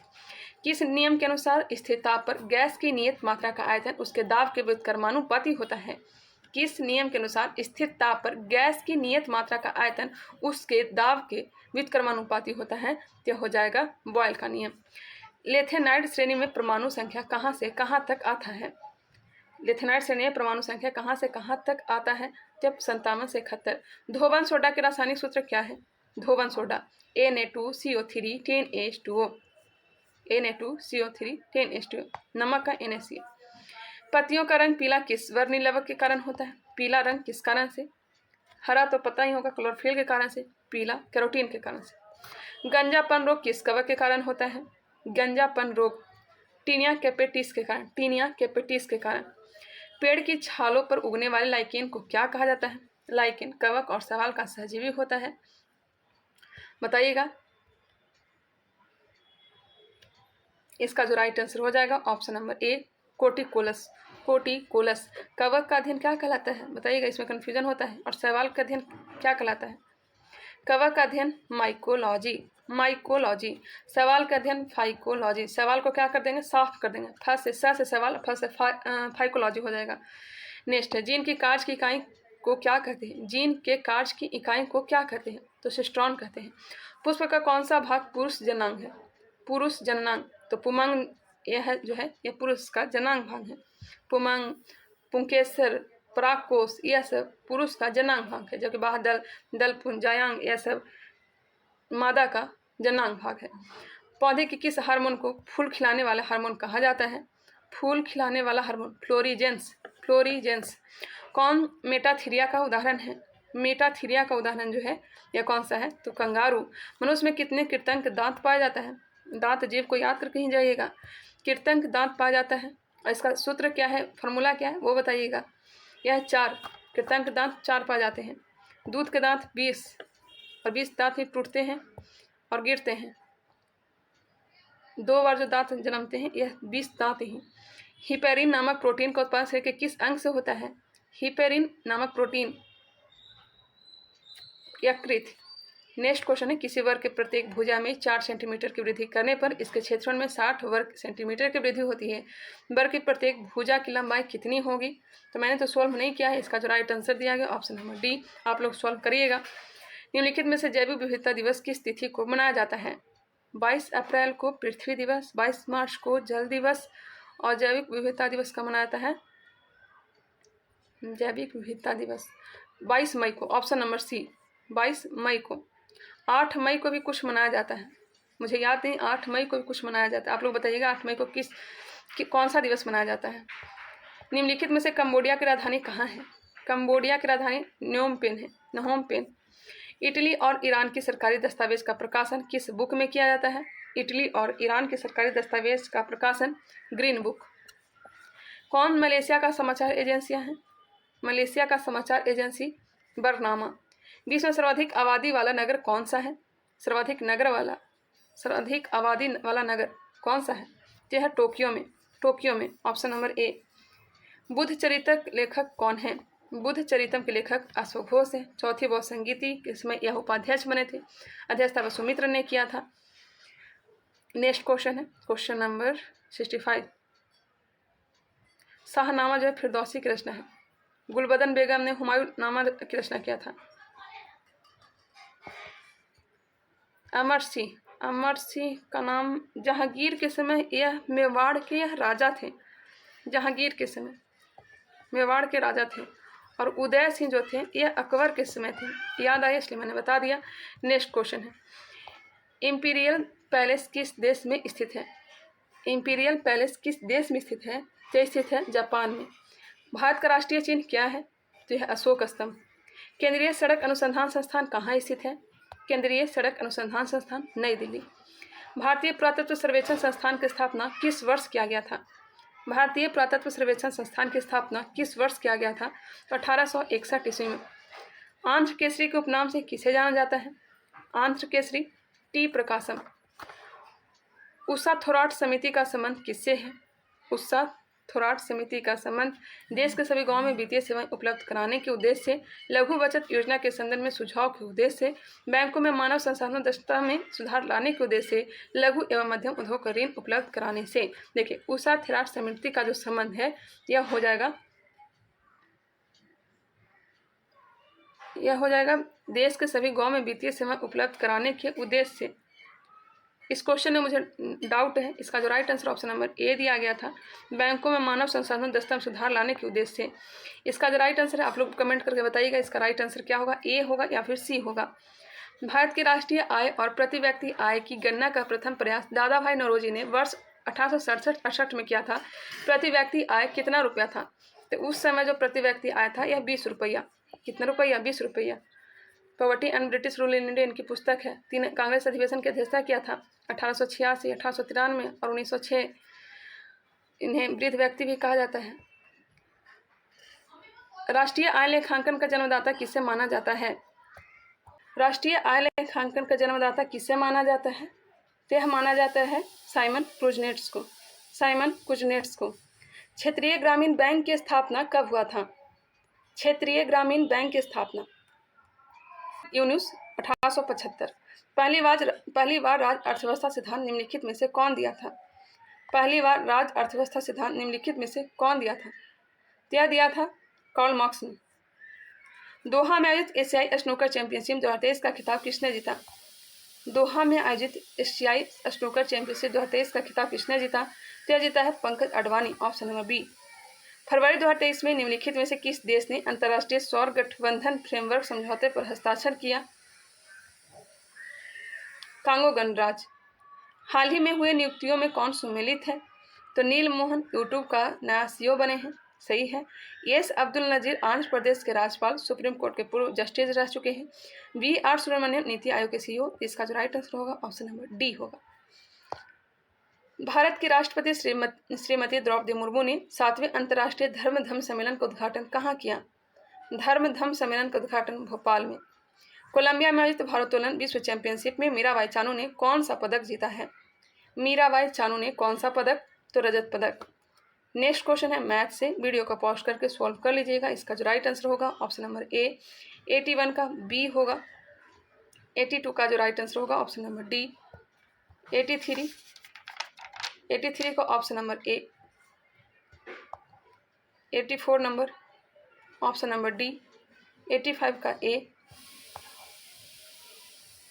किस नियम के अनुसार स्थिर ताप पर गैस की नियत मात्रा का आयतन उसके दाब के व्युत्क्रमानुपाती होता है? किस नियम के अनुसार स्थिर ताप पर गैस की नियत मात्रा का आयतन उसके दाब के व्युत्क्रमानुपाती होता है? तो हो जाएगा बॉयल का नियम। लेथेनाइड श्रेणी में परमाणु संख्या कहाँ से कहाँ तक आता है? लेथेनाइड श्रेणी में परमाणु संख्या कहाँ से कहाँ तक आता है? जब 57 से 71। धोवन सोडा के रासायनिक सूत्र क्या है? धोवन soda Na2CO3 10H2O। Na2CO3 10H2O। नमक का NaCl। पत्तियों का रंग पीला किस वर्णिलवक के कारण होता है? पीला रंग किस कारण से? हरा तो पता ही होगा क्लोरोफिल के कारण से, पीला कैरोटीन के कारण से। गंजापन रोग किस कवक के कारण होता है? गंजापन रोग टीनिया कैपेटिस के कारण, टीनिया कैपेटिस के कारण। पेड़ की छालों पर उगने वाले लाइकेन को क्या कहा जाता है? लाइकेन कवक और शैवाल का सहजीवी होता है। बताइएगा। इसका जो राइट आंसर हो जाएगा ऑप्शन नंबर ए, कोटिकोलस। कोटिकोलस। कवक का अध्ययन क्या कहलाता है? बताइएगा, इसमें कंफ्यूजन होता है। और शैवाल का अध्ययन क्या कहलाता है? कवक का अध्ययन माइकोलॉजी, माइकोलॉजी। शैवाल का अध्ययन फाइकोलॉजी। शैवाल को क्या कर देंगे? साफ कर देंगे। फ से स से शैवाल, फ से फाइकोलॉजी हो जाएगा। नेक्स्ट है, जीन की कार्य की इकाई को क्या कहते हैं? जीन के कार्य की इकाई को क्या कहते हैं? तो सिस्ट्रॉन कहते हैं। पुष्प का कौन सा भाग पुरुष जनांग है? पुरुष जनांग। तो पुमंग यह जो है यह पुरुष का जनांग भाग है। पुमंग, पुंकेसर, परागकोश यह सब पुरुष का जनांग भाग है, जबकि बाह्यदल, दलपुंज, जायांग यह सब मादा का जनांग भाग है। पौधे के किस हार्मोन को फूल खिलाने वाला हार्मोन कहा जाता है? फूल खिलाने वाला हार्मोन फ्लोरीजेंस, फ्लोरीजेंस। कौन मेटाथीरिया का उदाहरण है? मेटाथीरिया का उदाहरण जो है यह कौन सा है? तो कंगारू। मनुष्य में कितने कृतंक दांत पाया जाता है? दांत जीव को याद करके ही जाइएगा। कृतंक दांत पाया जाता है और इसका सूत्र क्या है, फॉर्मूला क्या है वो बताइएगा। यह 4 कृतंक दांत 4 पाए जाते हैं। दूध के दांत 20 और 20 दांत ही टूटते हैं और गिरते हैं। 2 बार जो दांत जन्मते हैं यह 20 दांत ही। हिपेरिन नामक प्रोटीन का उत्पादन शरीर के किस अंग से होता है? हिपेरिन नामक प्रोटीन यकृत। नेक्स्ट क्वेश्चन है, किसी वर्ग के प्रत्येक भुजा में 4 सेंटीमीटर की वृद्धि करने पर इसके क्षेत्रफल में 60 वर्ग सेंटीमीटर की वृद्धि होती है। वर्ग की प्रत्येक भुजा की लंबाई कितनी होगी? तो मैंने तो सॉल्व नहीं किया है, इसका जो राइट आंसर दिया गया ऑप्शन नंबर डी। आप लोग सॉल्व करिएगा। निम्नलिखित में से जैविक विविधता दिवस किस तिथि को मनाया जाता है? 22 अप्रैल को पृथ्वी दिवस, 22 मार्च को जल दिवस और जैविक विविधता दिवस का मनाया जाता है जैविक विविधता दिवस 22 मई को, ऑप्शन नंबर सी 22 मई को। 8 मई को भी कुछ मनाया जाता है, मुझे याद नहीं, 8 मई को भी कुछ मनाया जाता है। आप लोग बताइएगा 8 मई को कौन सा दिवस मनाया जाता है? निम्नलिखित में से कंबोडिया की राजधानी कहाँ है? कंबोडिया की राजधानी न्योम पेन है, नहोम पेन। इटली और ईरान की सरकारी दस्तावेज का प्रकाशन किस बुक में किया जाता है? इटली और ईरान के सरकारी दस्तावेज का प्रकाशन ग्रीन बुक। कौन मलेशिया का समाचार एजेंसियां हैं? मलेशिया का समाचार एजेंसी बरनामा। विश्व में सर्वाधिक आबादी वाला नगर कौन सा है? सर्वाधिक आबादी वाला नगर कौन सा है? यह है टोक्यो में, टोक्यो में, ऑप्शन नंबर ए। बुद्ध चरितम लेखक कौन है? बुद्ध चरितम के लेखक अशोक घोष हैं। चौथी बहुत संगीति के समय यह उपाध्यक्ष बने थे, अध्यक्षता वसुमित्र ने किया था। नेक्स्ट क्वेश्चन है क्वेश्चन नंबर 65। शाहनामा जो है फिरदौसी की रचना है। गुलबदन बेगम ने हुमायूं नामा की रचना किया था। अमर सिंह का नाम जहांगीर के समय यह मेवाड़ के यह राजा थे। जहांगीर के समय मेवाड़ के राजा थे। और उदय सिंह जो थे यह अकबर के समय थे। याद आया इसलिए मैंने बता दिया। नेक्स्ट क्वेश्चन है, इंपीरियल पैलेस किस देश में स्थित है? इंपीरियल पैलेस किस देश में स्थित है? तो स्थित है जापान में। भारत का राष्ट्रीय चिन्ह क्या है? तो यह अशोक स्तंभ। केंद्रीय सड़क अनुसंधान संस्थान कहाँ स्थित है? केंद्रीय सड़क अनुसंधान संस्थान नई दिल्ली। भारतीय पुरातत्व सर्वेक्षण संस्थान की स्थापना किस वर्ष किया गया था? भारतीय पुरातत्व सर्वेक्षण संस्थान की स्थापना किस वर्ष किया गया था? तो 1861 ईस्वी में। आंध्र केसरी के उपनाम से किसे जाना जाता है? आंध्र केसरी टी प्रकाशम। उषा थोराट समिति का संबंध किससे है? उषा थोराट समिति का संबंध देश के सभी गांवों में वित्तीय सेवाएं उपलब्ध कराने के उद्देश्य से, लघु बचत योजना के संदर्भ में सुझाव के उद्देश्य से, बैंकों में मानव संसाधन दक्षता में सुधार लाने के उद्देश्य से, लघु एवं मध्यम उद्योग को ऋण उपलब्ध कराने से। देखिए उषा थोराट समिति का जो संबंध है यह हो जाएगा देश के सभी गाँव में वित्तीय सेवाएं उपलब्ध कराने के उद्देश्य से। इस क्वेश्चन में मुझे डाउट है, इसका जो right answer option number A दिया गया था, बैंकों में मानव संसाधन दक्षता में सुधार लाने के उद्देश्य से। इसका जो राइट आंसर है आप लोग कमेंट करके बताइएगा, इसका राइट आंसर क्या होगा, ए होगा या फिर सी होगा। भारत की राष्ट्रीय आय और प्रति व्यक्ति आय की गणना का प्रथम प्रयास दादा भाई नौरोजी ने वर्ष 1867-68 में किया था। प्रति व्यक्ति आय कितना रुपया था? तो उस समय जो प्रति व्यक्ति आय था यह 20 रुपया। कितना रुपया? 20 रुपया। Poverty and British rule in India इनकी पुस्तक है। तीन कांग्रेस अधिवेशन की अध्यक्षता किया था? 1886, 1893 और 1906। इन्हें वृद्ध व्यक्ति भी कहा जाता है। राष्ट्रीय आय लेखांकन का जन्मदाता किसे माना जाता है? राष्ट्रीय आय लेखांकन का जन्मदाता किसे माना जाता है? तो यह माना जाता है साइमन कुजनेट्स को। साइमन कुजनेट्स को। क्षेत्रीय ग्रामीण बैंक की स्थापना कब हुआ था? क्षेत्रीय ग्रामीण बैंक की स्थापना 1875। पहली बार राज्य अर्थव्यवस्था सिद्धांत निम्नलिखित में से कौन दिया था? पहली बार राज्य अर्थव्यवस्था सिद्धांत निम्नलिखित में से कौन दिया था? क्या दिया था? कार्ल मार्क्स ने। दोहा में आयोजित एशियाई स्नूकर चैंपियनशिप 2023 का खिताब किसने जीता? दोहा में आयोजित एशियाई स्नूकर चैंपियनशिप 2023 का खिताब किसने जीता? तो यह जीता है Pankaj Advani, option number B. फरवरी 2023 में निम्नलिखित में से किस देश ने अंतर्राष्ट्रीय सौर गठबंधन फ्रेमवर्क समझौते पर हस्ताक्षर किया? कांगो गणराज्य। हाल ही में हुए नियुक्तियों में कौन सम्मिलित है? तो नील मोहन यूट्यूब का नया सीईओ बने हैं। सही है। एस अब्दुल नजीर आंध्र प्रदेश के राज्यपाल, सुप्रीम कोर्ट के पूर्व जस्टिस रह चुके हैं। वी आर सुब्रमण्यम नीति आयोग के सीईओ। इसका जो राइट आंसर होगा ऑप्शन नंबर डी होगा। भारत की राष्ट्रपति श्रीमती द्रौपदी मुर्मू ने 7वें अंतर्राष्ट्रीय धर्म सम्मेलन का उद्घाटन कहाँ किया? धर्म सम्मेलन का उद्घाटन भोपाल में। कोलंबिया में आयोजित भारोत्तोलन विश्व चैंपियनशिप में मीराबाई चानू ने कौन सा पदक जीता है? मीराबाई चानू ने कौन सा पदक? तो रजत पदक। नेक्स्ट क्वेश्चन है मैथ से। वीडियो को पॉज करके सॉल्व कर लीजिएगा। इसका जो राइट आंसर होगा ऑप्शन नंबर ए। 81 का बी होगा। 82 का जो राइट आंसर होगा ऑप्शन नंबर डी। 83 का option number A. 84 number option number D. 85 का ए।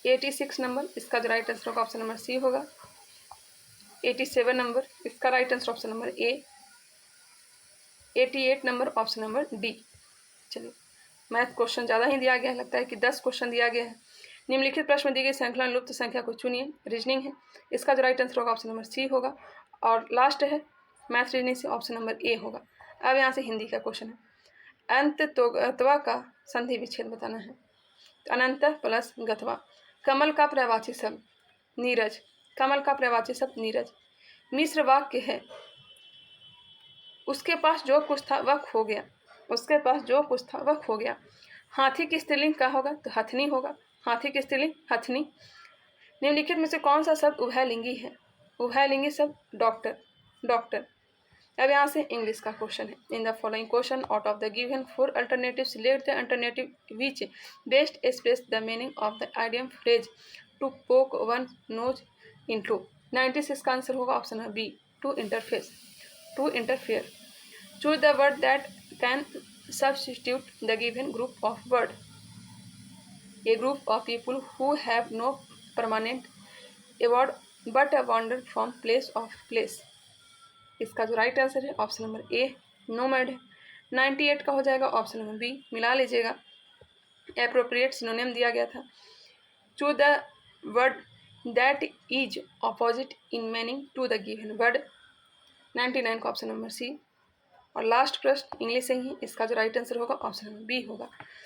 86 नंबर इसका जो राइट आंसर होगा ऑप्शन नंबर सी होगा। 87 नंबर इसका right answer option number A. 88 number option number D. चलिए, मैथ क्वेश्चन ज़्यादा ही दिया गया है, लगता है कि 10 क्वेश्चन दिया गया है। निम्नलिखित प्रश्न में दी गई श्रृंखला लुप्त संख्या को चुनिए। रीजनिंग है, इसका जो राइट आंसर होगा ऑप्शन नंबर सी होगा। और लास्ट है मैथ रीजनिंग से ऑप्शन नंबर ए होगा। अब यहाँ से हिंदी का क्वेश्चन है। अंततोगत्वा का संधि विच्छेद बताना है। अनंत प्लस गत्वा। कमल का पर्यायवाची शब्द नीरज। कमल का पर्यायवाची शब्द नीरज। मिश्र वाक्य है उसके पास जो कुछ था वह खो गया। उसके पास जो कुछ था वह खो गया। हाथी की स्त्रीलिंग क्या होगा? तो हथनी होगा। हाथी की स्त्रीलिंग हथनी। निम्नलिखित में से कौन सा शब्द उभयलिंगी है? उभयलिंगी शब्द डॉक्टर। डॉक्टर। अब यहाँ से इंग्लिश का क्वेश्चन है। In the following question out of the given 4 alternative select the alternative which best express the meaning of the idiom phrase to poke one nose into. 96 का आंसर होगा option है B. To interface. To interfere. Choose the word that can substitute the given group of word. A group of people who have no permanent abode but wander from place of place. इसका जो right answer है option number A nomad है। 98 का हो जाएगा option number B. मिला लीजिएगा। Appropriate synonym दिया गया था। Choose the word that is opposite in meaning to the given word. 99 का ऑप्शन नंबर सी। और लास्ट प्रश्न इंग्लिश से ही, इसका जो राइट आंसर होगा ऑप्शन नंबर बी होगा।